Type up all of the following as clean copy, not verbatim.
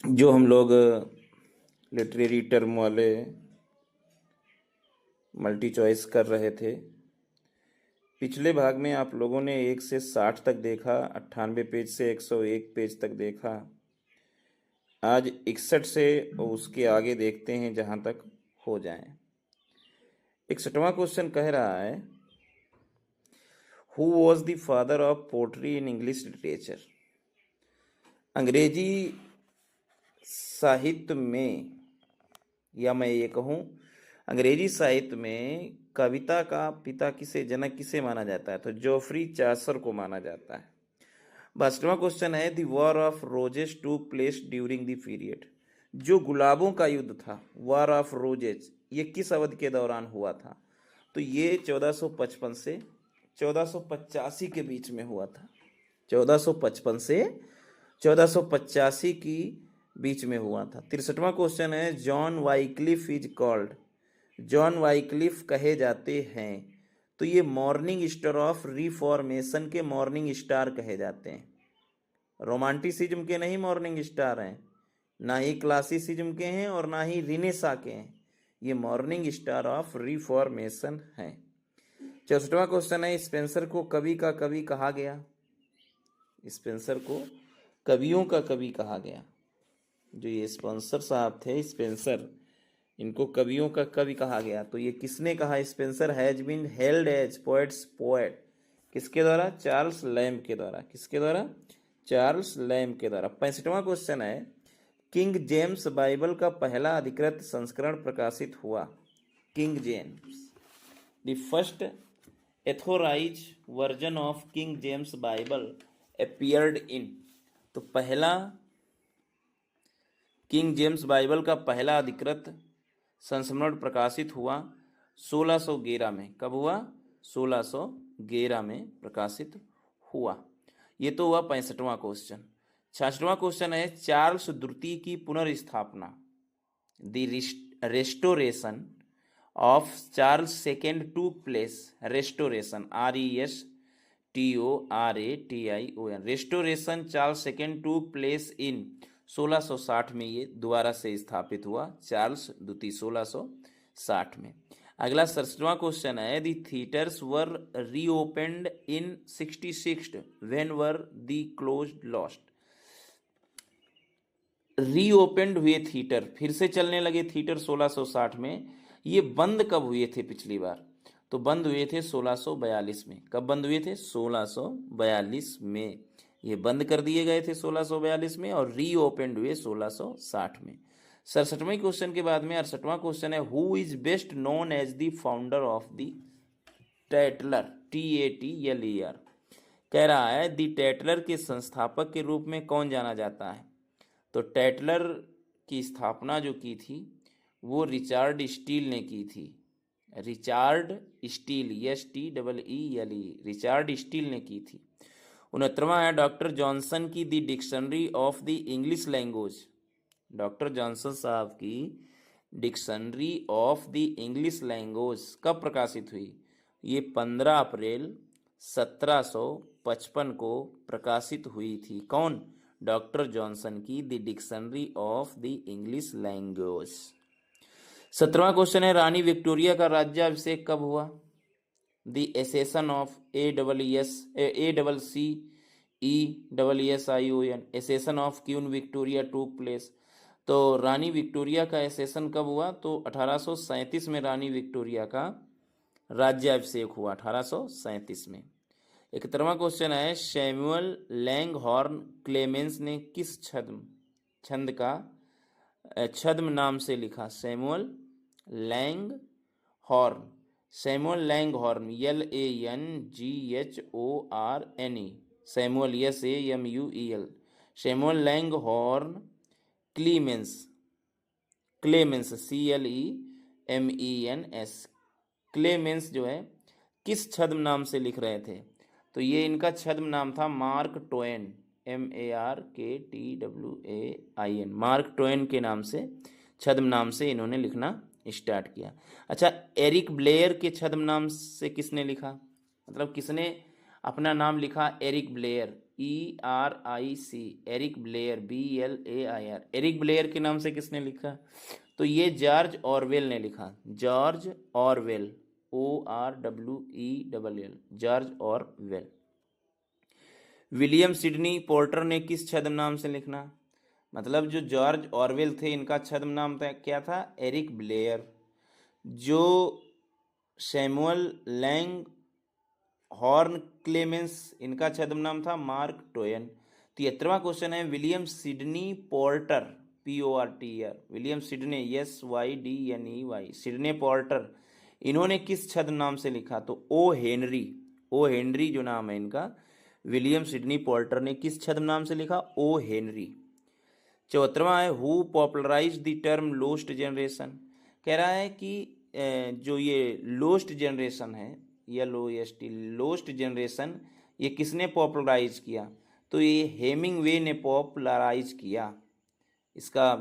जो हम लोग लिटरेरी टर्म वाले मल्टी चॉइस कर रहे थे, पिछले भाग में आप लोगों ने 1 से 60 तक देखा, 98 पेज से 101 पेज तक देखा। आज 61 से उसके आगे देखते हैं जहाँ तक हो जाए। 61वां क्वेश्चन कह रहा है, who was the father of poetry in English literature. अंग्रेजी साहित्य में, या मैं ये कहूँ अंग्रेजी साहित्य में कविता का पिता किसे, जनक किसे माना जाता है, तो जोफ्री चासर को माना जाता है। 62वां क्वेश्चन है, द वॉर ऑफ रोजेस टूक प्लेस ड्यूरिंग द पीरियड। जो गुलाबों का युद्ध था, वॉर ऑफ रोजेस, ये किस अवधि के दौरान हुआ था, तो ये 1455 से 1485 के बीच में हुआ था। 1455 से 1485 की बीच में हुआ था। 63वां क्वेश्चन है, John Wycliffe is called. John Wycliffe कहे जाते हैं, तो ये मॉर्निंग स्टार ऑफ रिफॉर्मेशन के मॉर्निंग स्टार कहे जाते हैं। रोमांटिसिज्म के नहीं मॉर्निंग स्टार हैं, ना ही क्लासिसिज्म के हैं और ना ही रिनेसा के हैं। ये मॉर्निंग स्टार ऑफ रिफॉर्मेशन हैं। 64वां क्वेश्चन है, स्पेंसर को कवि का कवि कहा गया। स्पेंसर को कवियों का कवि कहा गया। जो ये स्पेंसर साहब थे, स्पेंसर, इनको कवियों का कवि कहा गया। तो ये किसने कहा, Spenser has been held as poets poet. किसके द्वारा, चार्ल्स लैम्ब के द्वारा। किसके द्वारा, चार्ल्स लैम्ब के द्वारा। 65वां क्वेश्चन है, किंग जेम्स बाइबल का पहला अधिकृत संस्करण प्रकाशित हुआ। King James, the first authorise version of king James Bible appeared in. तो पहला किंग जेम्स बाइबल का पहला अधिकृत संस्मरण प्रकाशित हुआ 1611 में। कब हुआ, 1611 में प्रकाशित हुआ। ये तो हुआ 65वां क्वेश्चन। 66वां क्वेश्चन है, चार्ल्स द्वितीय की पुनर्स्थापना, the restoration of Charles second टूक place. Restoration, RESTORATION, restoration Charles second टूक प्लेस इन 1660 में। ये दोबारा से स्थापित हुआ, चार्ल्स द्वितीय 1660 में। अगला 67वां क्वेश्चन है, the theatres were reopened in 66 when were the closed last. Reopened हुए थिएटर, फिर से चलने लगे थिएटर 1660 में। ये बंद कब हुए थे पिछली बार, तो बंद हुए थे 1642 में। कब बंद हुए थे, 1642 में। ये बंद कर दिए गए थे 1642 में और रीओपेंड हुए 1660 में। 67वें क्वेश्चन के बाद में 68वां क्वेश्चन है, who is best known as the founder of the Tatler. TATLER कह रहा है, द टैटलर के संस्थापक के रूप में कौन जाना जाता है। तो टैटलर की स्थापना जो की थी वो रिचार्ड स्टील ने की थी। Richard steel, STEELE, Richard steel ने की थी। 69वां है, डॉक्टर जॉनसन की the dictionary of the English language. Doctor Johnson साहब की dictionary of the English language कब प्रकाशित हुई, ये 15 अप्रैल 1755 को प्रकाशित हुई थी। कौन, डॉक्टर जॉनसन की the dictionary of the English language. 17वां क्वेश्चन है, रानी विक्टोरिया का राज्याभिषेक कब हुआ। The accession of ACCESSION, accession of queen Victoria took place. तो रानी विक्टोरिया का एसेसन कब हुआ, तो 1837 में रानी विक्टोरिया का राज्याभिषेक हुआ, 1837 में। 71वां क्वेश्चन है, सैमुअल लैंगहॉर्न क्लेमेंस ने किस छंद का छद्म नाम से लिखा। Samuel Langhorne, Samuel Langhorne, LANGHORNE, Samuel SAMUEL, Samuel Langhorne Clemens, Clemens CLEMENS, Clemens जो है किस छद्म नाम से लिख रहे थे, तो ये इनका छद्म नाम था Mark Twain, MARKTWAIN, mark Twain के नाम से, छद्म नाम से इन्होंने लिखना स्टार्ट किया। अच्छा, एरिक ब्लेयर के छद्म नाम से किसने लिखा, मतलब किसने अपना नाम लिखा Eric Blair. ERIC, Eric Blair, BLAIR। Eric Blair के नाम से किसने लिखा? तो ये जॉर्ज ऑरवेल ने लिखा, George Orwell, ORWELL, George Orwell. William Sydney porter ने किस छद्म नाम से लिखना? मतलब जो जॉर्ज ऑरवेल थे इनका छद्म नाम था, क्या था? Eric Blair. जो सैमुअल लैंग हॉर्न क्लेमेंस, इनका छद्म नाम था मार्क ट्वेन। 73वां क्वेश्चन है, William Sydney Porter, PORTER, William Sydney, SYDNEY, Sydney Porter, इन्होंने किस छद्म नाम से लिखा? तो ओ हेनरी, ओ हेनरी जो नाम है इनका, विलियम सिडनी पोर्टर ने किस छद्म नाम से लिखा? ओ हेनरी। 74वां है, who popularize the term lost generation. कह रहा है कि जो ये लोस्ट जनरेशन है, LOST, लोस्ट जनरेशन, ये किसने पॉपुलराइज किया? तो ये हेमिंगवे ने पॉपुलराइज किया। इसका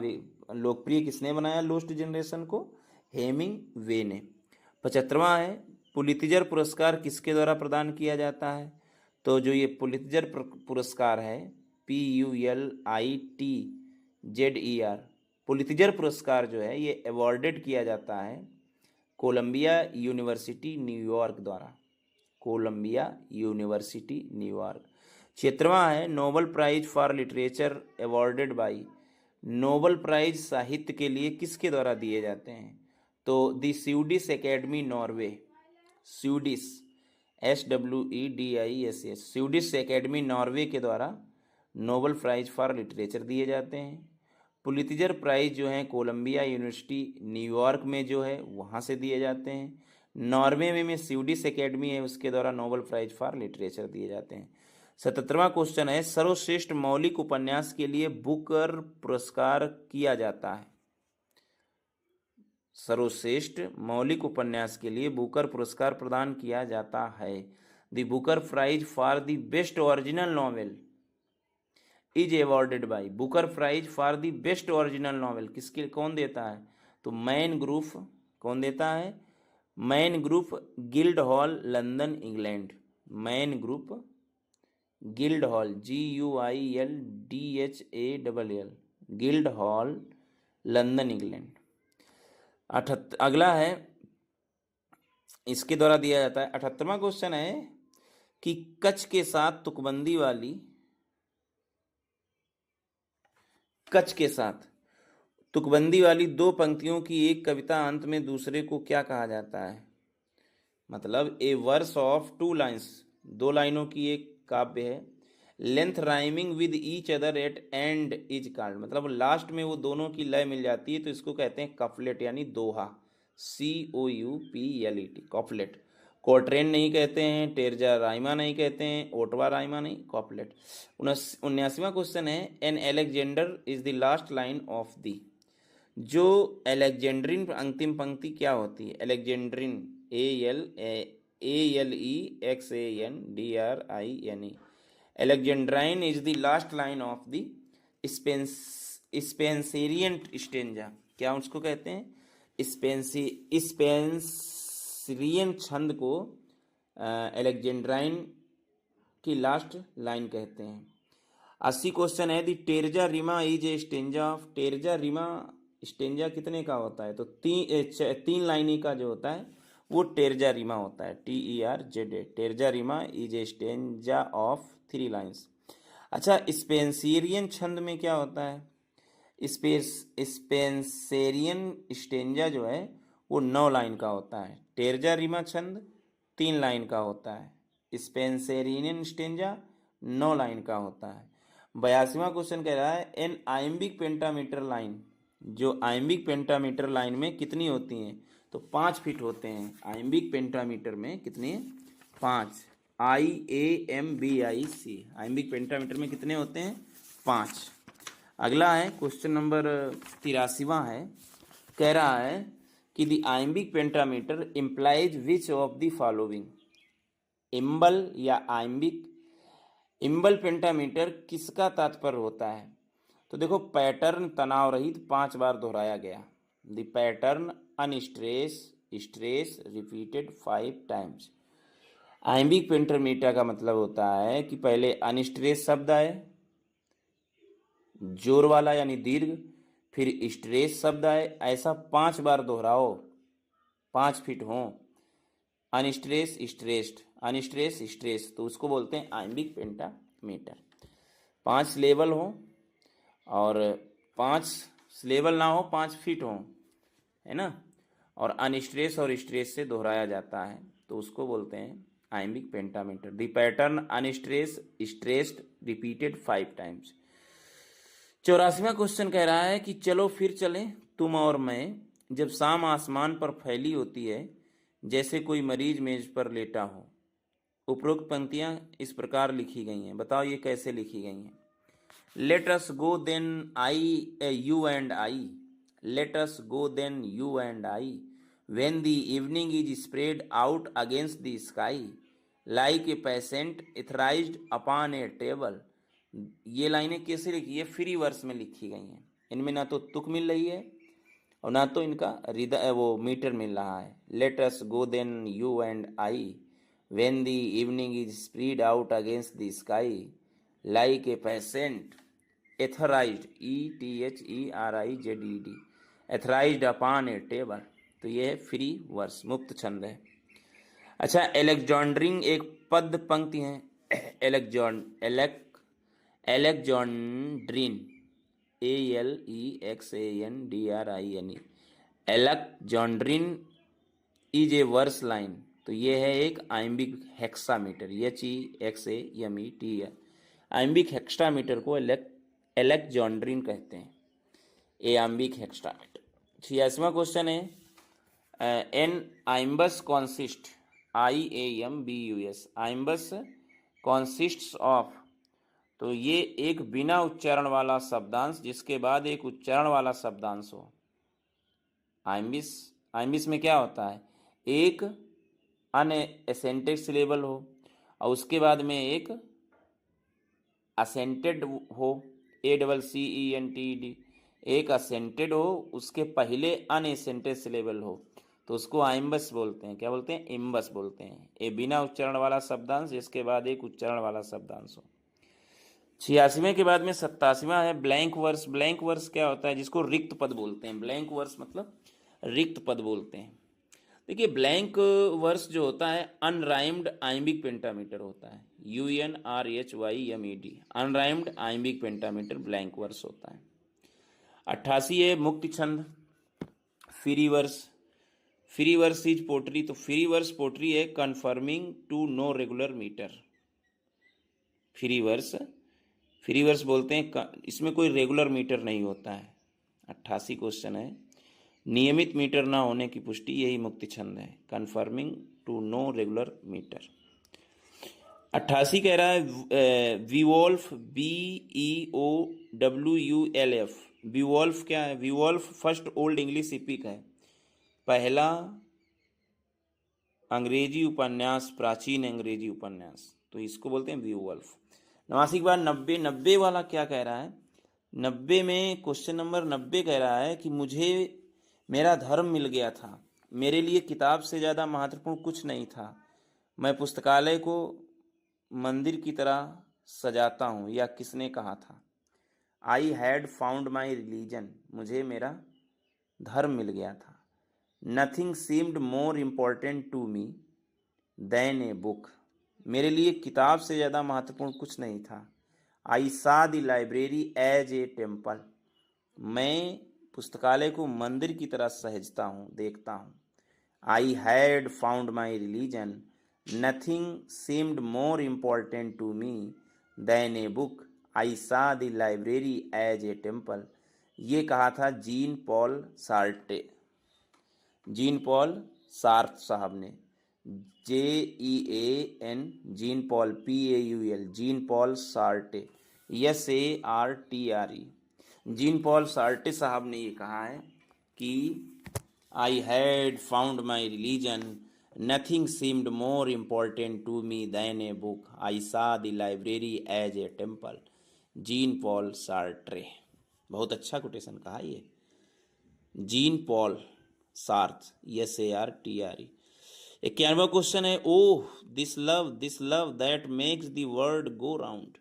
लोकप्रिय किसने बनाया लोस्ट जनरेशन को? हेमिंगवे ने। 75वां है, पुलित्जर पुरस्कार किसके द्वारा प्रदान किया जाता है? तो जो ये पुलित्जर पुरस्कार है, PULITZER, पुलित्जर पुरस्कार जो है ये अवॉर्डेड किया जाता है कोलंबिया यूनिवर्सिटी न्यूयॉर्क द्वारा, कोलंबिया यूनिवर्सिटी न्यूयॉर्क। 76वां है, Nobel prize for literature awarded by, Nobel prize साहित्य के लिए किसके द्वारा दिए जाते हैं? तो the Swedish Academy Norway, Swedish, SWEDISH, Swedish Academy Norway के द्वारा नोबल प्राइज फॉर लिटरेचर दिए जाते हैं। पुलित्जर प्राइज जो है कोलंबिया यूनिवर्सिटी न्यूयॉर्क में जो है वहाँ से दिए जाते हैं। नॉर्वे में स्वीडिश एकेडमी है, उसके द्वारा नोबल प्राइज फॉर लिटरेचर दिए जाते हैं। 77वां क्वेश्चन है, सर्वश्रेष्ठ मौलिक उपन्यास के लिए बुकर पुरस्कार किया जाता है। सर्वश्रेष्ठ मौलिक उपन्यास के लिए बुकर पुरस्कार प्रदान किया जाता है। The Booker prize for the best original novel is awarded by, Booker prize for the best original novel किसके, कौन देता है? तो मैन ग्रुप, कौन देता है? Man group guild hall London England, man group guild hall, GUILDHALL, guild hall London England. अगला है, इसके द्वारा दिया जाता है। 78वां क्वेश्चन है कि कच्छ के साथ तुकबंदी वाली, कच्छ के साथ तुकबंदी वाली दो पंक्तियों की एक कविता अंत में दूसरे को क्या कहा जाता है? मतलब ए वर्स ऑफ टू लाइन्स, दो लाइनों की एक काव्य है, length rhyming with each other at and is called, मतलब लास्ट में वो दोनों की लय मिल जाती है तो इसको कहते हैं कफलेट यानी दोहा, COUPLET, कॉपलेट। कोट्रेन नहीं कहते हैं, टेरजा राइमा नहीं कहते हैं, ओटवा राइमा नहीं, कॉपलेट। 79वां क्वेश्चन है, an Alexander is the last line of the, जो एलेक्जेंड्रिन अंतिम पंक्ति क्या होती है? Alexandrine, ALEXANDRINE, alexandrine is the last line of the Spenserian stanza, क्या उसको कहते हैं? स्पेंसरियन छंद को एलेक्जेंड्राइन की लास्ट लाइन कहते हैं। 80 क्वेश्चन है, the terza rima is a stanza of, terza rima stanza कितने का होता है? तो तीन लाइनी का जो होता है वो टेरजा रिमा होता है, TERZA, टेरजा rima is a stanza of 3 lines. अच्छा, स्पेंसरियन छंद में क्या होता है? स्पेंसरियन स्टेंजा जो है वो 9 लाइन का होता है, टेरजा रिमा छंद 3 लाइन का होता है, स्पेंसरियन स्टेंजा 9 लाइन का होता है। 82वां क्वेश्चन कह रहा है, एन आइम्बिक पेंटामीटर लाइन, जो आइम्बिक पेंटामीटर लाइन में कितनी होती हैं? तो 5 फीट होते हैं। आइम्बिक पेंटामीटर में कितने? 5, IAMBIC, आइम्बिक पेंटामीटर में कितने होते हैं? 5। अगला है क्वेश्चन नंबर 83वां है, कह रहा है कि the iambic pentameter implies which of the following, इम्बल या आइम्बिक, इम्बल पेंटामीटर किसका तात्पर्य होता है? तो देखो, पैटर्न तनाव रहित 5 बार दोहराया गया, the pattern unstress stress repeated 5 times. Iambic pentameter का मतलब होता है कि पहले अनस्ट्रेस शब्द आए, जोर वाला यानी दीर्घ, फिर स्ट्रेस शब्द आए, ऐसा 5 बार दोहराओ, 5 फीट हो, अनस्ट्रेस स्ट्रेस्ड, अनस्ट्रेस स्ट्रेस, तो उसको बोलते हैं आइम्बिक पेंटामीटर। 5 सिलेबल हो और 5 सिलेबल ना हो, 5 फीट हो, है ना, और अनस्ट्रेस और स्ट्रेस से दोहराया जाता है तो उसको बोलते हैं iambic pentameter. The pattern unstress stressed repeated 5 times. 84वां क्वेश्चन कह रहा है कि चलो फिर चलें तुम और मैं, जब शाम आसमान पर फैली होती है जैसे कोई मरीज मेज पर लेटा हो। उपरोक्त पंक्तियां इस प्रकार लिखी गई हैं, बताओ ये कैसे लिखी गई हैं। Let us go then I, you and I, let us go then you and I, when the evening is spread out against the sky like a patient etherized upon a table। ये लाइनें कैसे लिखी है, free verse में लिखी गई हैं। इनमें ना तो तुक मिल रही है और ना तो इनका वो मीटर मिल रहा है। Let us go then you and I when the evening is spread out against the sky like a patient etherized, etherized, etherized upon a table। तो ये है फ्री वर्स, मुक्त छंद है। अच्छा, एलेक्जेंड्रिंग एक पद पंक्ति है। Alexandrine, ALEXANDRINE, alexandrine is a verse line. तो ये है एक iambic hexameter, HEXAMET। Iambic hexameter को एलेक्जेंड्रिन कहते हैं, एआम्बिक हेक्सामीटर। 86वां क्वेश्चन है, an iambus consist, IAMBUS, iambus consists of. तो ये एक बिना उच्चारण वाला शब्दांश जिसके बाद एक उच्चारण वाला शब्दांश हो। आइम्बिस, आइम्बिस में क्या होता है, एक अनएसेंटेड सिलेबल हो और उसके बाद में एक असेंटेड हो, ACCENTED, एक असेंटेड हो, उसके पहले अनएसेंटेड सिलेबल हो, तो उसको आइम्बस बोलते हैं। क्या बोलते हैं, इम्बस बोलते हैं। ए बिना उच्चारण वाला शब्दांश जिसके बाद एक उच्चारण वाला शब्दांश हो। 86वें के बाद में 87वां है ब्लैंक वर्स। ब्लैंक वर्स क्या होता है, जिसको रिक्त पद बोलते हैं। ब्लैंक वर्स मतलब रिक्त पद बोलते हैं। देखिए, ब्लैंक वर्स जो होता है अनराइम्ड आइम्बिक पेंटामीटर होता है, UNRHYMED, unrhymed iambic pentameter blank verse होता है। 88 है मुक्ति छंद, free verse. Free verse is poetry. तो फ्री वर्स पोट्री है confirming to no regular metre. Free verse बोलते हैं, इसमें कोई रेगुलर मीटर नहीं होता है। 88 क्वेश्चन है, नियमित मीटर ना होने की पुष्टि, यही मुक्ति छंद है, confirming to no regular metre. 88 कह रहा है विवोल्फ, BEOWULF। विवोल्फ क्या है, विवोल्फ फर्स्ट ओल्ड इंग्लिश इपिक है, पहला अंग्रेजी उपन्यास, प्राचीन अंग्रेजी उपन्यास, तो इसको बोलते हैं विवोल्फ। 89 के बाद 90 वाला क्या कह रहा है, 90 में क्वेश्चन नंबर 90 कह रहा है कि मुझे मेरा धर्म मिल गया था, मेरे लिए किताब से ज़्यादा महत्वपूर्ण कुछ नहीं था, मैं पुस्तकालय को मंदिर की तरह सजाता हूँ, या किसने कहा था। I had found my religion, मुझे मेरा धर्म मिल गया था। Nothing seemed more important to me than a book, मेरे लिए किताब से ज़्यादा महत्वपूर्ण कुछ नहीं था। I saw the library as a temple, मैं पुस्तकालय को मंदिर की तरह सहेजता हूँ, देखता हूँ। I had found my religion, nothing seemed more important to me than a book, I saw the library as a temple. ये कहा था Jean Paul Sartre, Jean Paul Sartre साहब ने, JEAN, Jean Paul, PAUL, Jean Paul Sartre, SARTRE। Jean Paul Sartre साहब ने ये कहा है कि I had found my religion, nothing seemed more important to me than a book, I saw the library as a temple. Jean Paul Sartre, बहुत अच्छा quotation कहा ये, जीन पॉल सार्थ, SARTRE। 91वां क्वेश्चन है, oh this love that makes the world go round.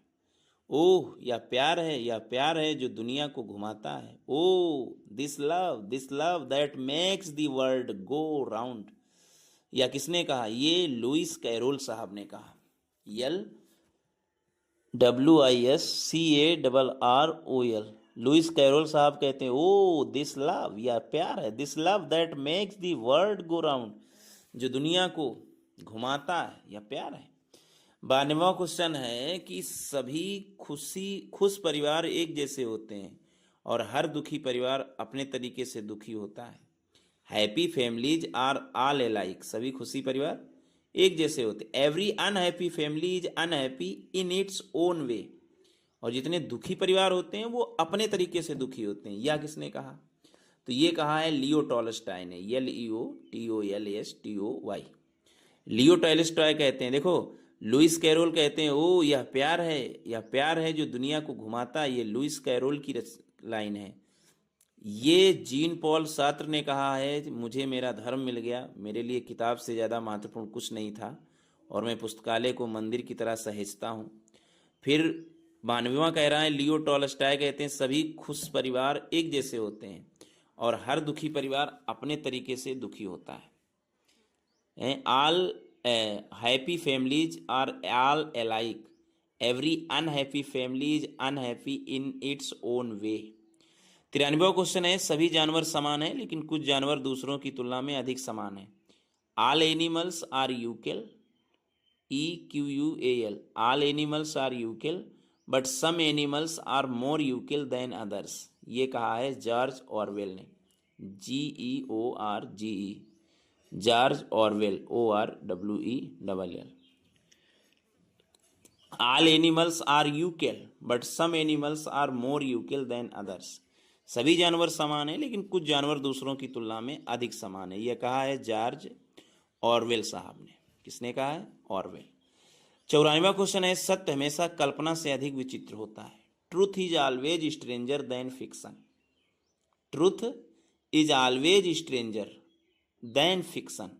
Oh या प्यार है जो दुनिया को घुमाता है। Oh this love that makes the world go round. या किसने कहा? ये लुइस कैरोल साहब ने कहा। LWISCARROL, लुइस कैरोल साहब कहते हैं, ओ दिस लव या प्यार है, this love that makes the world go round, जो दुनिया को घुमाता है, या प्यार है। 92वां क्वेश्चन है कि सभी खुश परिवार एक जैसे होते हैं और हर दुखी परिवार अपने तरीके से दुखी होता है। Happy families are all alike, सभी खुशी परिवार एक जैसे होते। Every unhappy family is unhappy in its own way, और जितने दुखी परिवार होते हैं वो अपने तरीके से दुखी होते हैं। यह किसने कहा? तो ये कहा है लियो टॉलस्टॉय ने, LEOTOLSTOY। लियो टॉलस्टॉय कहते हैं, देखो लुइस कैरोल कहते हैं, ओ यह प्यार है जो दुनिया को घुमाता है, ये लुइस कैरोल की लाइन है। ये जीन पॉल सार्त्र ने कहा है, मुझे मेरा धर्म मिल गया, मेरे लिए किताब से ज़्यादा महत्वपूर्ण कुछ नहीं था और मैं पुस्तकालय को मंदिर की तरह सहेजता हूँ। फिर 92वां कह रहा है, लियो टॉलस्टॉय कहते हैं, सभी खुश परिवार एक जैसे होते हैं और हर दुखी परिवार अपने तरीके से दुखी होता है। All happy families are all alike, every unhappy family is unhappy in its own way. 93वां क्वेश्चन है, सभी जानवर समान हैं लेकिन कुछ जानवर दूसरों की तुलना में अधिक समान हैं। All animals are equal, EQUAL, all animals are equal but some animals are more equal than others. ये कहा है जॉर्ज ऑरवेल ने, GEORGE, George Orwell, ORWELL। All animals are equal but some animals are more equal than others, सभी जानवर समान हैं लेकिन कुछ जानवर दूसरों की तुलना में अधिक समान है। यह कहा है जॉर्ज ऑरवेल साहब ने। किसने कहा है? ऑरवेल। 94वां क्वेश्चन है, सत्य हमेशा कल्पना से अधिक विचित्र होता है। Truth is always stranger than fiction, truth is always stranger than fiction,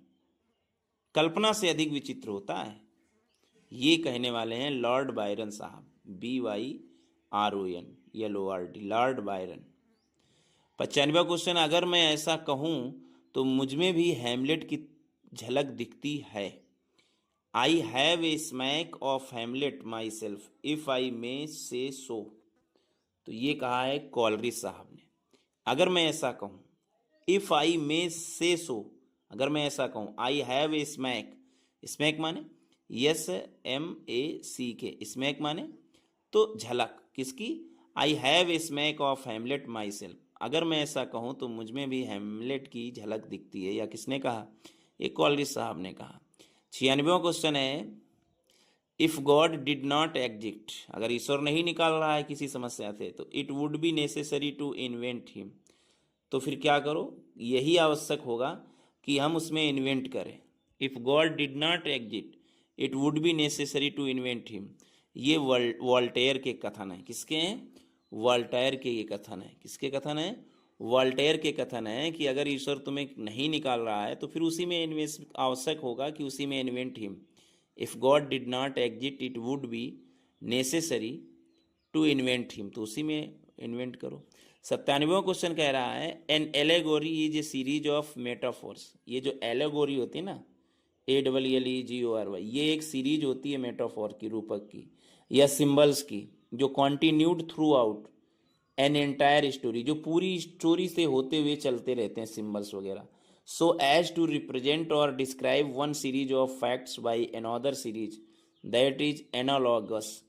कल्पना से अधिक विचित्र होता है। ये कहने वाले हैं लॉर्ड बायरन साहब, BYRON, LORD, लॉर्ड बायरन। 95वां क्वेश्चन, अगर मैं ऐसा कहूं तो मुझमें भी हैमलेट की झलक दिखती है। I have a smack of Hamlet myself if I may say so. तो ये कहा है कॉलरिज साहब ने। अगर मैं ऐसा कहूं, इफ आई मे से सो, अगर मैं ऐसा कहूं, आई हैव ए स्मैक, स्मैक माने SMACK, स्मैक माने तो झलक, किसकी? आई have a smack of Hamlet my self, अगर मैं ऐसा कहूं तो मुझ में भी हैमलेट की झलक दिखती है। या किसने कहा? एक कॉलरिज साहब ने कहा। 96वां क्वेश्चन है, if God did not exist, अगर ईश्वर नहीं निकाल रहा है किसी समस्या से, तो it would be necessary to invent him, तो फिर क्या करो? यही आवश्यक होगा कि हम उसमें इन्वेंट करें। If God did not exist it would be necessary to invent him, ये वॉल्टेयर के कथन है। किसके हैं? वॉल्टेयर के ये कथन है। किसके कथन है? वॉल्टेयर के कथन है कि अगर ईश्वर तुम्हें नहीं निकाल रहा है तो फिर उसी में इन्वेस्ट, आवश्यक होगा कि उसी में invent him. If God did not exist it would be necessary to invent him, तो उसी में इन्वेंट करो। 97वां क्वेश्चन कह रहा है, an allegory is a series of metaphors, ये जो एलेगोरी होती है ना, ALLEGORY, ये एक सीरीज होती है मेटाफोर की, रूपक की या सिंबल्स की, जो continued through out an entire story, जो पूरी स्टोरी से होते हुए चलते रहते हैं सिंबल्स वगैरह, सो एज टू रिप्रेजेंट और describe one series of facts by another series that is analogous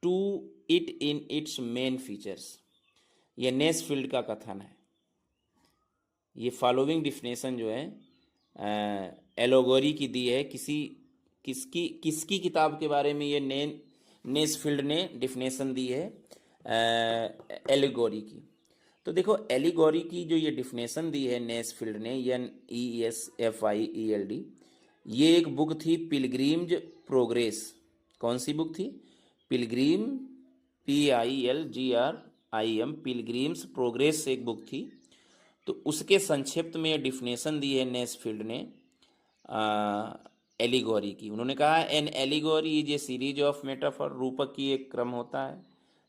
to it in its main features. यह नेसफील्ड का कथन है। ये फॉलोइंग डिफिनेशन जो है एलोगोरी की दी है, किसकी किताब के बारे में ये नेसफील्ड ने डिफिनेशन दी है एलिगोरी की। तो देखो एलिगोरी की जो ये डिफिनेशन दी है नेसफील्ड ने, NESFIELD, ये एक बुक थी पिलग्रिम्स प्रोग्रेस। कौन सी बुक थी? पिलग्रिम, PILGRIM, पिलग्रिम्स प्रोग्रेस एक बुक थी। तो उसके संक्षिप्त में डिफिनेशन दी है नेसफील्ड ने, एलिगोरी की। उन्होंने कहा an allegory is a series of metaphor, रूपक की एक क्रम होता है,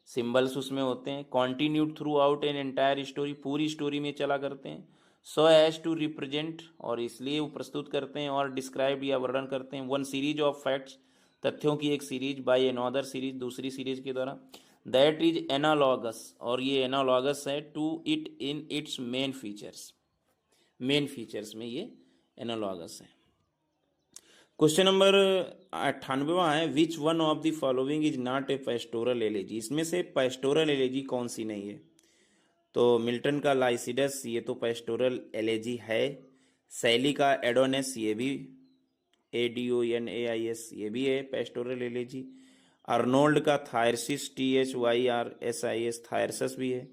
सिंबल्स उसमें होते हैं, continued through out an entire story, पूरी स्टोरी में चला करते हैं, सो एज टू रिप्रेजेंट, और इसलिए वो प्रस्तुत करते हैं और डिस्क्राइब या वर्णन करते हैं, वन सीरीज ऑफ फैक्ट्स, तथ्यों की एक सीरीज, बाय अनदर सीरीज, दूसरी सीरीज के द्वारा, दैट इज एनालॉगस, और ये एनालॉगस है to it in its main features, main features में ये एनालॉगस है। क्वेश्चन नंबर 98वां है, which one of the following is not a pastoral elegy, इसमें से पेस्टोरल एलेजी कौन सी नहीं है? तो मिल्टन का लाइसिडस ये तो पेस्टोरल एलेजी है, शैली का एडोनेस ये भी ADONAIS ये भी है पेस्टोरल एलेजी, अर्नोल्ड का थायरसिस THYRSIS थायरसस भी है,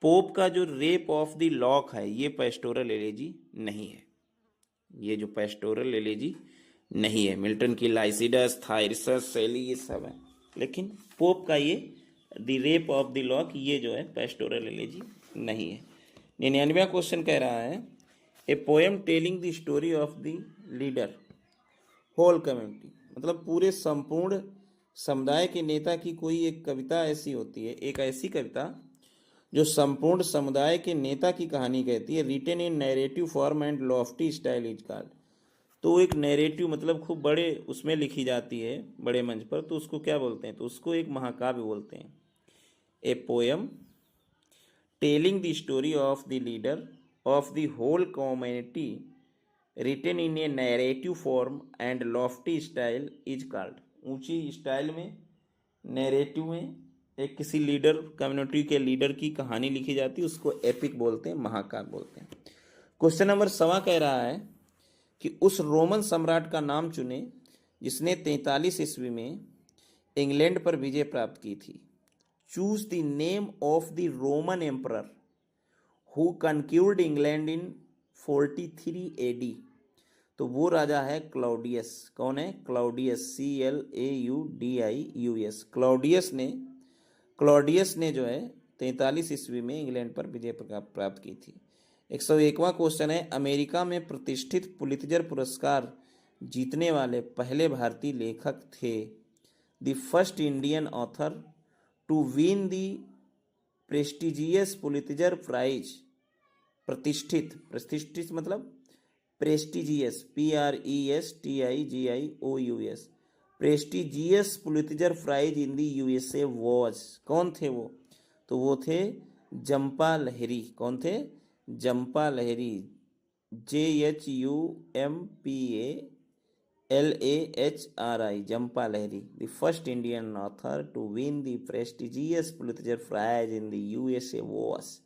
पोप का जो रेप ऑफ द लॉक है ये पेस्टोरल एलेजी नहीं है, ये जो पेस्टोरल एलेजी नहीं है। मिल्टन की लाइसिडस, थायरसस, शैली ये सब है, लेकिन पोप का ये the rape of the lock ये जो है पेस्टोरल एलेजी नहीं है। 99वां क्वेश्चन कह रहा है, a poem telling the story of the leader whole community, मतलब पूरे संपूर्ण समुदाय के नेता की कोई एक कविता ऐसी होती है, एक ऐसी कविता जो संपूर्ण समुदाय के नेता की कहानी कहती है, written in narrative form and lofty style is called. तो एक नैरेटिव मतलब खूब बड़े उसमें लिखी जाती है बड़े मंच पर, तो उसको क्या बोलते हैं? तो उसको एक महाकाव्य बोलते हैं। A poem telling the story of the leader of the whole community written in a narrative form and lofty style is called. ऊंची स्टाइल में, नैरेटिव में एक किसी लीडर, कम्युनिटी के लीडर की कहानी लिखी जाती है, उसको एपिक बोलते हैं, महाकाव्य बोलते हैं। क्वेश्चन नंबर 100 कह रहा है कि उस रोमन सम्राट का नाम चुने जिसने 43 ईस्वी में इंग्लैंड पर विजय प्राप्त की थी। Choose the name of the Roman emperor who conquered England in 43 AD। तो वो राजा है क्लाउडियस। कौन है? Claudius, CLAUDIUS। क्लॉडियस ने जो है 43 ईस्वी में इंग्लैंड पर विजय प्राप्त की थी। 101वां क्वेश्चन है, अमेरिका में प्रतिष्ठित पुलित्जर पुरस्कार जीतने वाले पहले भारतीय लेखक थे। The first Indian author to win the prestigious Pulitzer prize. प्रतिष्ठित मतलब prestigious, PRESTIGIOUS, prestigious Pulitzer prize in the USA was. कौन थे वो? तो वो थे जम्पा लहरी। कौन थे? Jhumpa Lahiri, JHUMPALAHRI, Jhumpa Lahiri, the first Indian author to win the prestigious Pulitzer prize in the USA was.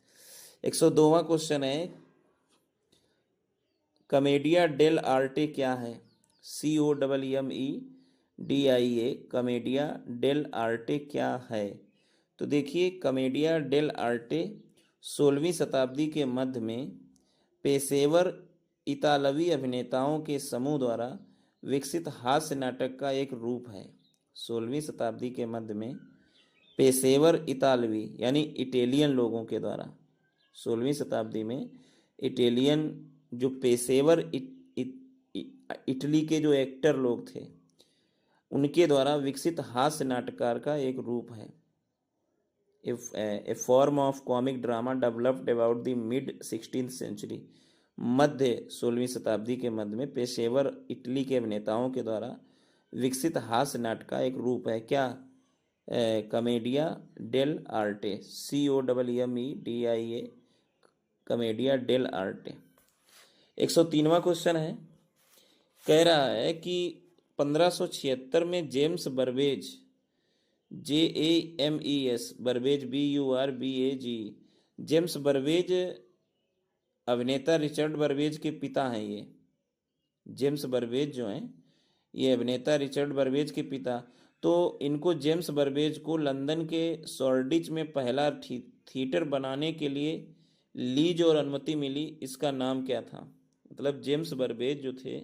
102वां क्वेश्चन है, कमेडिया डेल आर्टे क्या है? COMMEDIA, कमेडिया डेल आर्टे क्या है? तो देखिए, कमेडिया डेल आर्टे 16वीं शताब्दी के मध्य में पेशेवर इतालवी अभिनेताओं के समूह द्वारा विकसित हास्य नाटक का एक रूप है। 16वीं शताब्दी के मध्य में पेशेवर इतालवी यानी इटालियन लोगों के द्वारा, 16वीं शताब्दी में इटालियन जो पेशेवर इटली के जो एक्टर लोग थे उनके द्वारा विकसित हास्य नाटककार का एक रूप है। A form of comic drama developed about the mid 16th century. मध्य 16वीं शताब्दी के मध्य में पेशेवर इटली के अभिनेताओं के द्वारा विकसित हास्य नाटक का एक रूप है क्या? Commedia dell'arte, COMMEDIA, commedia dell'arte. 103वां क्वेश्चन है, कह रहा है कि 1576 में James Burbage, JAMES, Burbage BURBAG, James Burbage अभिनेता रिचर्ड बर्बेज के पिता हैं। ये जेम्स बर्बेज जो हैं ये अभिनेता रिचर्ड बर्बेज के पिता। तो इनको जेम्स बर्बेज को लंदन के शॉर्डिच में पहला थिएटर बनाने के लिए लीज और अनुमति मिली। इसका नाम क्या था? मतलब जेम्स बर्बेज जो थे,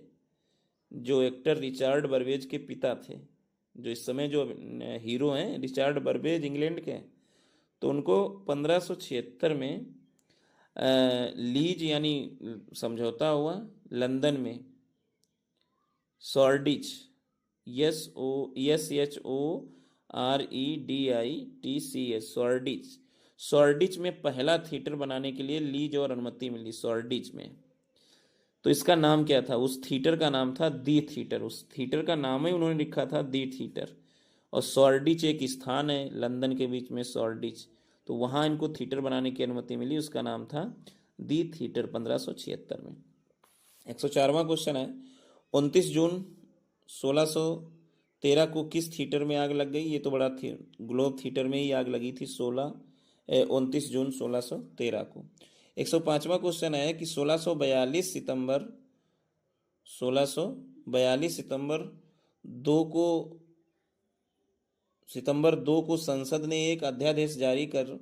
जो एक्टर रिचर्ड बर्बेज के पिता थे, जो इस समय जो हीरो हैं रिचर्ड बर्बेज इंग्लैंड के, तो उनको 1576 में लीज यानी समझौता हुआ लंदन में शॉर्डिच, SHOREDITCH, शॉर्डिच। शॉर्डिच में पहला थिएटर बनाने के लिए लीज और अनुमति मिली शॉर्डिच में। तो इसका नाम क्या था? उस थिएटर का नाम था दी थिएटर। उस थिएटर का नाम ही उन्होंने लिखा था दी थिएटर। और शॉर्डिच एक स्थान है लंदन के बीच में, शॉर्डिच। तो वहाँ इनको थिएटर बनाने की अनुमति मिली, उसका नाम था दी थिएटर 1576 में। 104वां क्वेश्चन है, 29 जून 1613 को किस थिएटर में आग लग गई? ये तो बड़ा थी, ग्लोब थिएटर में ही आग लगी थी 29 जून 1613 को। 105वां क्वेश्चन है कि 1642 सितंबर 2 को संसद ने एक अध्यादेश जारी कर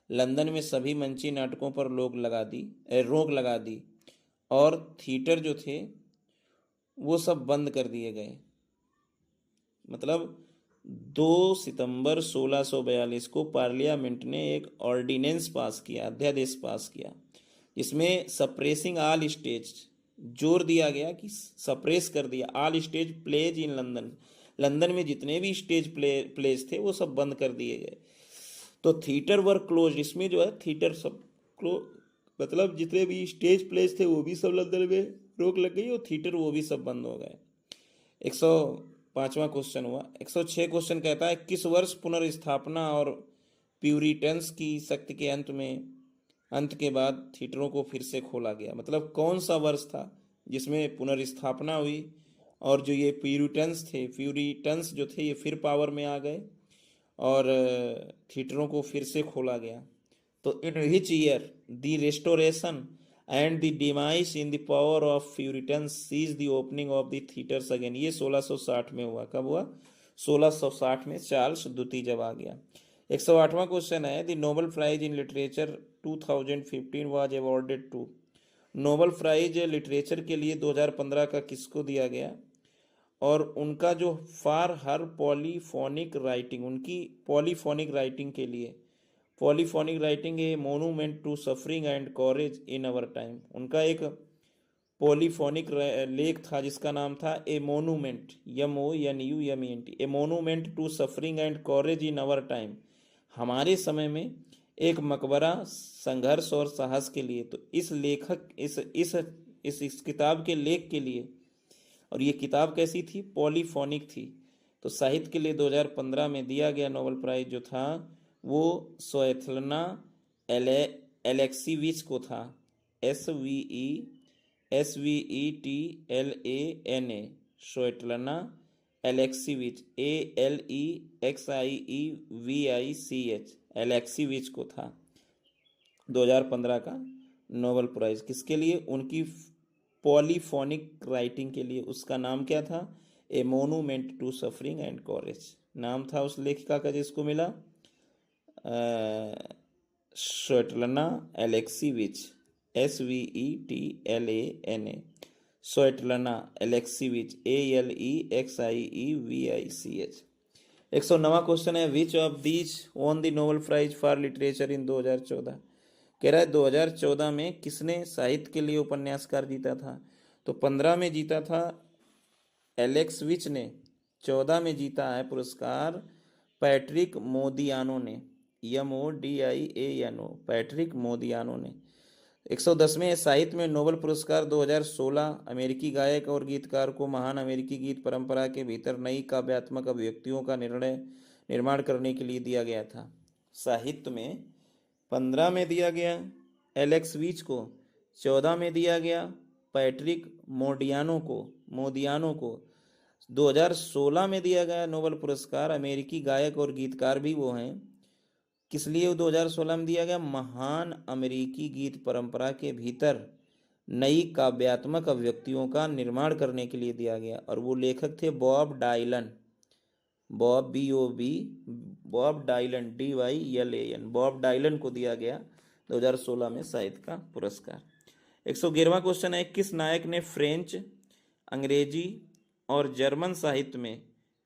लंदन में सभी मंची नाटकों पर रोक लगा दी और थिएटर जो थे वो सब बंद कर दिए गए। मतलब 2 सितंबर 1642 को पार्लियामेंट ने एक ऑर्डिनेंस पास किया, अध्यादेश पास किया, जिसमें सप्रेसिंग ऑल स्टेज, जोर दिया गया कि सप्रेस कर दिया all stage plays in London. London में जितने भी स्टेज प्लेज थे वो सब बंद कर दिए गए। तो थिएटर वर क्लोज, इसमें जो है थिएटर सब क्लोज, मतलब जितने भी स्टेज प्लेज थे वो भी सब लंदन में रोक लग गई और थिएटर वो भी सब बंद हो गए। 105वां क्वेश्चन हुआ। 106 क्वेश्चन कहता है किस वर्ष पुनर्स्थापना और प्यूरिटन्स की शक्ति के अंत के बाद थिएटरों को फिर से खोला गया? मतलब कौन सा वर्ष था जिसमें पुनर्स्थापना हुई और जो ये प्यूरिटन्स जो थे ये फिर पावर में आ गए और थिएटरों को फिर से खोला गया? तो in which year the restoration and the demise in the power of Puritans sees the opening of the theatres again? ये 1660 में हुआ। कब हुआ? 1660 में, चार्ल्स द्वितीय जब आ गया। 108वां क्वेश्चन है the Nobel prize in literature 2015 was awarded to? Nobel prize literature के लिए 2015 का किसको दिया गया? और उनका जो फॉर हर पॉलीफोनिक राइटिंग, उनकी पॉलीफोनिक राइटिंग के लिए, polyphonic writing a monument to suffering and courage in our time, उनका एक पॉलीफोनिक लेख था जिसका नाम था a monument, MONUMENT, a monument to suffering and courage in our time, हमारे समय में एक मकबरा संघर्ष और साहस के लिए। तो इस लेखक इस किताब के लेख के लिए, और ये किताब कैसी थी? पॉलीफोनिक थी। तो साहित्य के लिए 2015 में दिया गया नोबेल प्राइज जो था वो स्वेतलाना एलेक्सीविच को था। SVETLANA, Svetlana Alexievich, ALEXIEVICH, Alexievich को था 2015 का नोबेल प्राइज। किसके लिए? उनकी पॉलीफोनिक राइटिंग के लिए। उसका नाम क्या था? A monument to suffering and courage नाम था उस लेखिका का जिसको मिला, Svetlana Alexievich, SVETLANA, Svetlana Alexievich, ALEXIEVICH। 109वां क्वेश्चन है which of these won the Nobel prize for literature in 2014? कह रहा है 2014 में किसने साहित्य के लिए उपन्यासकार जीता था? तो 15 में जीता था एलेक्सीविच ने, 14 में जीता है पुरस्कार पैट्रिक मोदियानो ने, MODIANO, पैट्रिक मोदियानो ने। 110वें साहित्य में नोबेल पुरस्कार 2016 अमेरिकी गायक और गीतकार को महान अमेरिकी गीत परंपरा के भीतर नई काव्यात्मक अभिव्यक्तियों का निर्माण करने के लिए दिया गया था। साहित्य में 15 में दिया गया एलेक्सीविच को, 14 में दिया गया पैट्रिक मोदियानो को, 2016 में दिया गया नोबेल पुरस्कार अमेरिकी गायक और गीतकार भी वो हैं। किस लिए 2016 में दिया गया? महान अमेरिकी गीत परंपरा के भीतर नई काव्यात्मक अभिव्यक्तियों का निर्माण करने के लिए दिया गया। और वो लेखक थे Bob Dylan, Bob Dylan, DYLAN, Bob Dylan को दिया गया 2016 में साहित्य का पुरस्कार। 111वां क्वेश्चन है किस नायक ने फ्रेंच, अंग्रेजी और जर्मन साहित्य में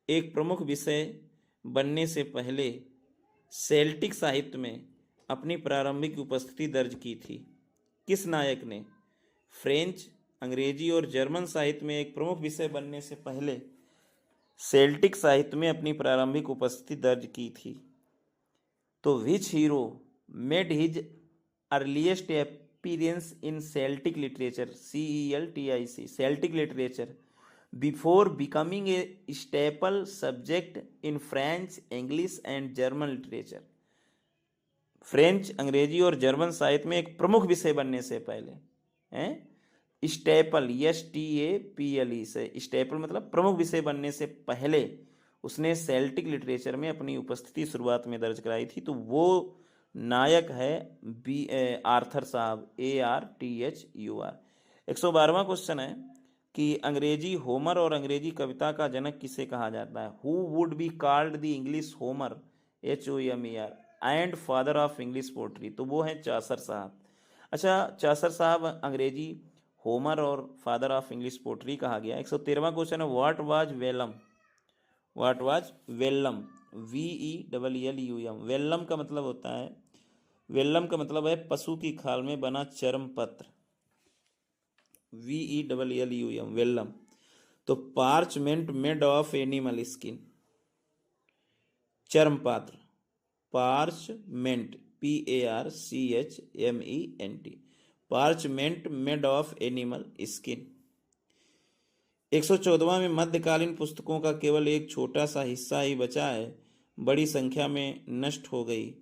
एक प्रमुख विषय बनने से पहले सेल्टिक साहित्य में अपनी प्रारंभिक उपस्थिति दर्ज की थी? किस नायक ने फ्रेंच, अंग्रेजी और जर्मन साहित्य में एक प्रमुख विषय बनने से पहले सेल्टिक साहित्य में अपनी प्रारंभिक उपस्थिति दर्ज की थी। तो which hero made his earliest appearance in Celtic literature, CELTIC, Celtic literature, before becoming a staple subject in French, English and German literature. French, अंग्रेजी और जर्मन साहित्य में एक प्रमुख विषय बनने से पहले हैं स्टेपल, STAPLE से, स्टेपल मतलब प्रमुख विषय बनने से पहले उसने सेल्टिक लिटरेचर में अपनी उपस्थिति शुरुआत में दर्ज कराई थी। तो वो नायक है आर्थर साहब, ARTHUR। 112वां क्वेश्चन है कि अंग्रेजी होमर और अंग्रेजी कविता का जनक किसे कहा जाता है? Who would be called the English Homer, HOMER, and father of English poetry? तो वो हैं चासर साहब। अच्छा, चासर साहब अंग्रेजी होमर और फादर ऑफ इंग्लिश पोट्री कहा गया। 113वां क्वेश्चन है what was vellum? What was vellum? VELLUM। Vellum का मतलब होता है, वेलम का मतलब है पशु की खाल में बना चर्म पत्र, VELLUM, वेलम। तो parchment made of animal skin, चर्म पात्र, parchment, PARCHMENT, parchment made of animal skin. 114वां में मध्यकालीन पुस्तकों का केवल एक छोटा सा हिस्सा ही बचा है, बड़ी संख्या में नष्ट हो गई।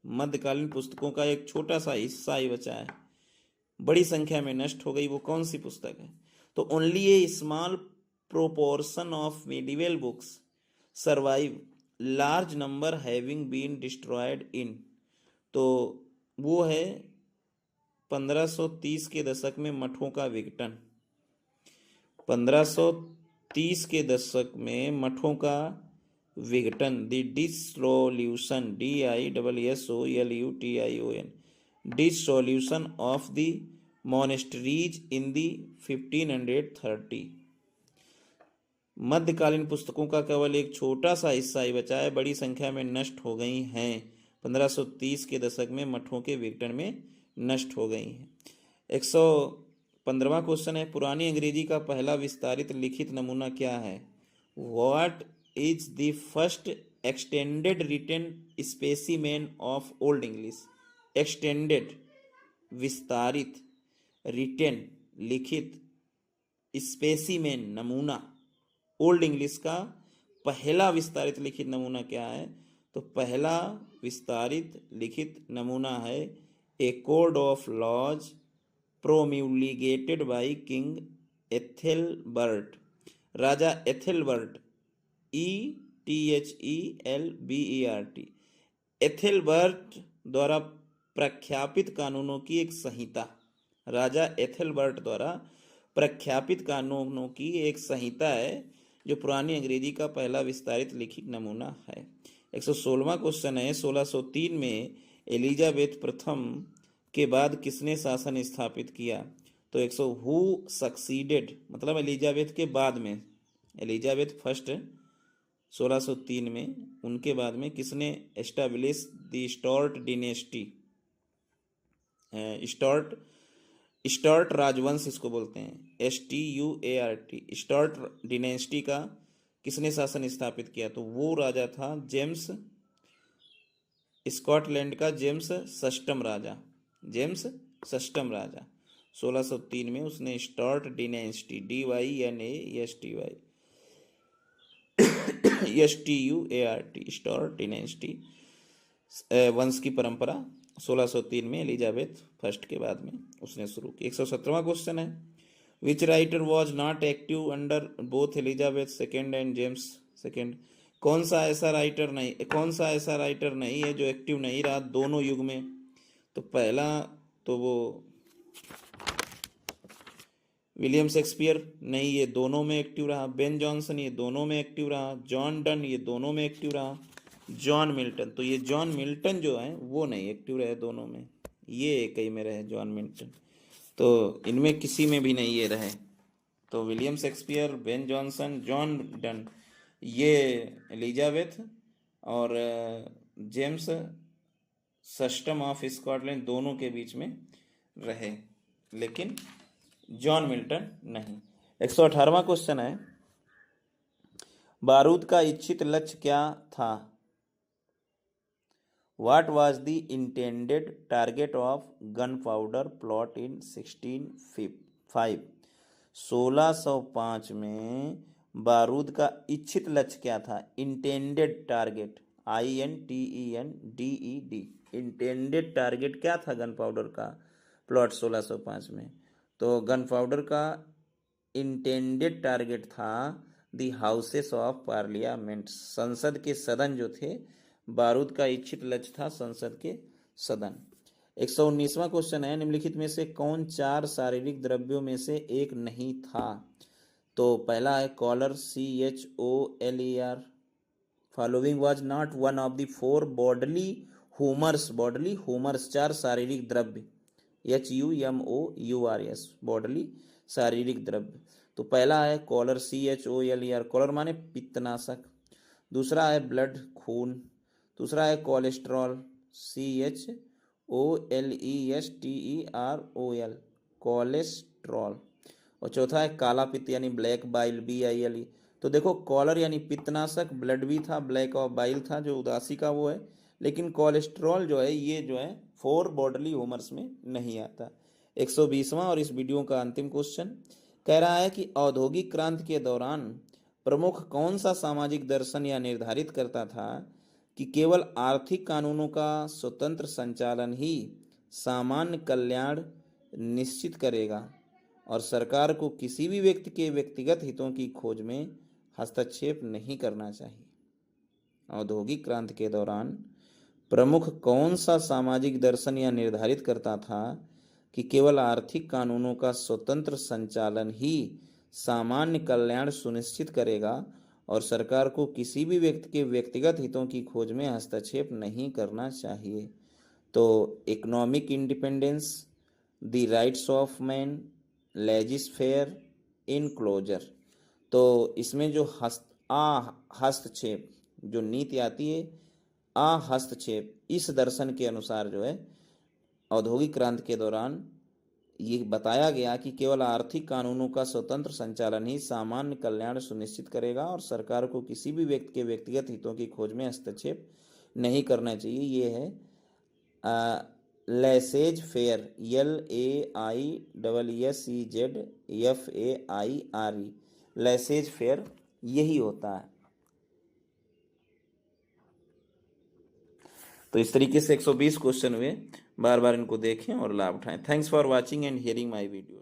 मध्यकालीन पुस्तकों का एक छोटा सा हिस्सा ही बचा है, बड़ी संख्या में नष्ट हो गई। वो कौन सी पुस्तक है? तो only a small proportion of medieval books survive, large number having been destroyed in. तो वो है 1530 के दशक में मठों का विघटन। 1530 के दशक में मठों का विघटन, the dissolution, DISSOLUTION, dissolution of the monasteries in the 1530। मध्यकालीन पुस्तकों का केवल एक छोटा सा हिस्सा ही बचा है, बड़ी संख्या में नष्ट हो गई हैं। 1530 के दशक में मठों के विघटन में नष्ट हो गई हैं। 115वां क्वेश्चन है पुरानी अंग्रेजी का पहला विस्तारित लिखित नमूना क्या है? What is the first extended written specimen of old English? Extended, विस्तारित, रिटन, लिखित, स्पेसिमेन, नमूना, ओल्ड इंग्लिश का पहला विस्तारित लिखित नमूना क्या है? तो पहला विस्तारित लिखित नमूना है a code of laws promulgated by King Ethelbert, राजा एथेलबर्ट, ETHELBERT, एथेलबर्ट द्वारा प्रख्यापित कानूनों की एक संहिता, राजा एथेलबर्ट द्वारा प्रख्यापित कानूनों की एक संहिता है जो पुरानी अंग्रेजी का पहला विस्तारित लिखित नमूना है। 116वां क्वेश्चन है 1603 में एलिजाबेथ प्रथम के बाद किसने शासन स्थापित किया? तो 100 हु सक्सीडेड मतलब एलिजाबेथ के बाद में, एलिजाबेथ फर्स्ट 1603 में, उनके बाद में किसने establish the Stuart dynasty, Stuart राजवंश इसको बोलते हैं, STUART, स्टुअर्ट डिनेस्टी का किसने शासन स्थापित किया? तो वो राजा था जेम्स, स्कॉटलैंड का जेम्स सस्टम राजा, जेम्स सस्टम राजा। 1603 में उसने Stuart dynasty, DYNASTY STUART, Stuart dynasty वंश की परंपरा 1603 में एलिजाबेथ फर्स्ट के बाद में उसने शुरू की। 117वां क्वेश्चन है which writer was not active under both Elizabeth second and James second? कौन सा ऐसा राइटर नहीं है जो एक्टिव नहीं रहा दोनों युग में? तो पहला तो वो विलियम शेक्सपियर नहीं, ये दोनों में एक्टिव रहा। बेन जॉनसन ये दोनों में एक्टिव रहा। जॉन डन ये दोनों में एक्टिव रहा। जॉन मिल्टन, तो ये जॉन मिल्टन जो है वो नहीं एक्टिव रहे दोनों में, ये एक ही में रहे जॉन मिल्टन, तो इनमें किसी में भी नहीं ये रहे। तो William Shakespeare, Ben Jonson, John Donne, ये एलिजाबेथ और जेम्स सस्टम ऑफ स्कॉटलैंड दोनों के बीच में रहे, लेकिन जॉन मिल्टन नहीं। 118वां क्वेश्चन है, बारूद का इच्छित लक्ष्य क्या था? What was the intended target of gunpowder plot in 1605? 1605 में बारूद का इच्छित लक्ष्य क्या था? Intended target, INTENDED, intended target क्या था गन पाउडर का प्लॉट 1605 में? तो गन पाउडर का इंटेंडेड टारगेट था दी हाउसेस ऑफ पार्लियामेंट, संसद के सदन जो थे। बारूद का इच्छित लक्ष्य था संसद के सदन। 119वां क्वेश्चन है, निम्नलिखित में से कौन 4 शारीरिक द्रव्यों में से एक नहीं था? तो पहला है collar, CHOLER। Following was not one of the 4 bodily humours, bodily humours 4 शारीरिक द्रव्य, HUMOURS, बॉडली शारीरिक द्रव्य। तो पहला है कॉलर, CHOLER, कॉलर माने पित्तनाशक। दूसरा है ब्लड, खून। दूसरा है कोलेस्ट्रॉल, CHOLESTEROL, कोलेस्ट्रॉल। और चौथा है काला पित्त यानी ब्लैक बाइल, BILE। तो देखो कॉलर यानी पित्तनाशक, ब्लड भी था, ब्लैक ऑफ बाइल था जो उदासी का वो है, लेकिन कोलेस्ट्रॉल जो है ये जो है 4 बॉडली ह्यूमर्स में नहीं आता। 120वां और इस वीडियो का अंतिम क्वेश्चन कह रहा है कि औद्योगिक क्रांति के दौरान प्रमुख कौन सा सामाजिक दर्शन यह निर्धारित करता था कि केवल आर्थिक कानूनों का स्वतंत्र संचालन ही सामान्य कल्याण निश्चित करेगा और सरकार को किसी भी व्यक्ति के व्यक्तिगत हितों की खोज में हस्तक्षेप नहीं करना चाहिए? औद्योगिक क्रांति के दौरान प्रमुख कौन सा सामाजिक दर्शन यह निर्धारित करता था कि केवल आर्थिक कानूनों का स्वतंत्र संचालन ही सामान्य कल्याण सुनिश्चित करेगा और सरकार को किसी भी व्यक्ति के व्यक्तिगत हितों की खोज में हस्तक्षेप नहीं करना चाहिए? तो economic independence, the rights of man, laissez-faire, enclosure. तो इसमें जो हस्तक्षेप जो नीति आती है, हस्तक्षेप, इस दर्शन के अनुसार जो है औद्योगिक क्रांति के दौरान ये बताया गया कि केवल आर्थिक कानूनों का स्वतंत्र संचालन ही सामान्य कल्याण सुनिश्चित करेगा और सरकार को किसी भी व्यक्ति के व्यक्तिगत हितों की खोज में हस्तक्षेप नहीं करना चाहिए। ये है laces fair, LAISSEZFAIRE, laces fair यही होता है। तो इस तरीके से 120 क्वेश्चन हुए, बार बार इनको देखें और लाभ उठाएं। Thanks for watching and hearing my video.